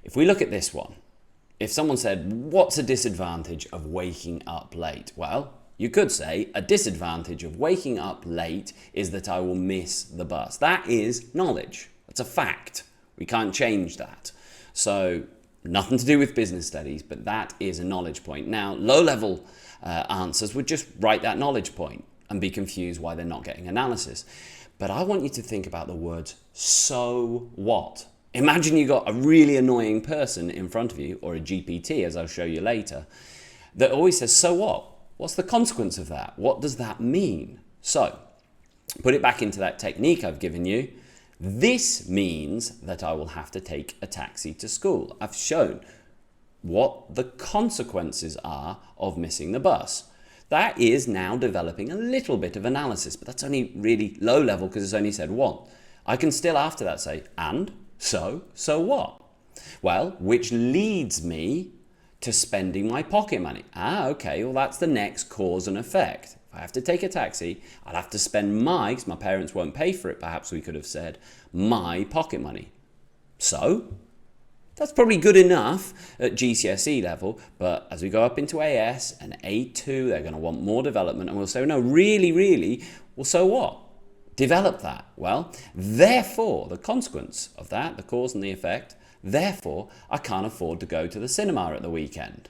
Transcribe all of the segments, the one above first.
If we look at this one, if someone said, what's a disadvantage of waking up late? Well, you could say a disadvantage of waking up late is that I will miss the bus. That is knowledge. That's a fact. We can't change that. So nothing to do with business studies, but that is a knowledge point. Now, low-level answers would just write that knowledge point and be confused why they're not getting analysis. But I want you to think about the words, so what? Imagine you got a really annoying person in front of you, or a GPT, as I'll show you later, that always says, so what? What's the consequence of that? What does that mean? So, put it back into that technique I've given you. This means that I will have to take a taxi to school. I've shown what the consequences are of missing the bus. That is now developing a little bit of analysis, but that's only really low level because it's only said one. I can still after that say, and? So what? Well, which leads me to spending my pocket money. Okay, well that's the next cause and effect. If I have to take a taxi, I'll have to spend because my parents won't pay for it, perhaps we could have said, my pocket money. So, that's probably good enough at GCSE level, but as we go up into AS and A2, they're going to want more development, and we'll say, no, really, well, so what? Develop that. Well, therefore, the consequence of that, the cause and the effect, therefore, I can't afford to go to the cinema at the weekend.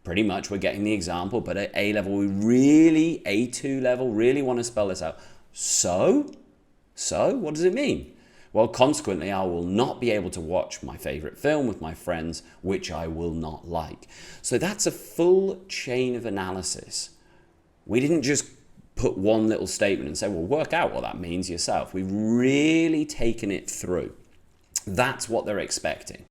Pretty much we're getting the example, but at A level, A2 level, really want to spell this out. So, what does it mean? Well, consequently, I will not be able to watch my favorite film with my friends, which I will not like. So that's a full chain of analysis. We didn't just put one little statement and say, well, work out what that means yourself. We've really taken it through. That's what they're expecting.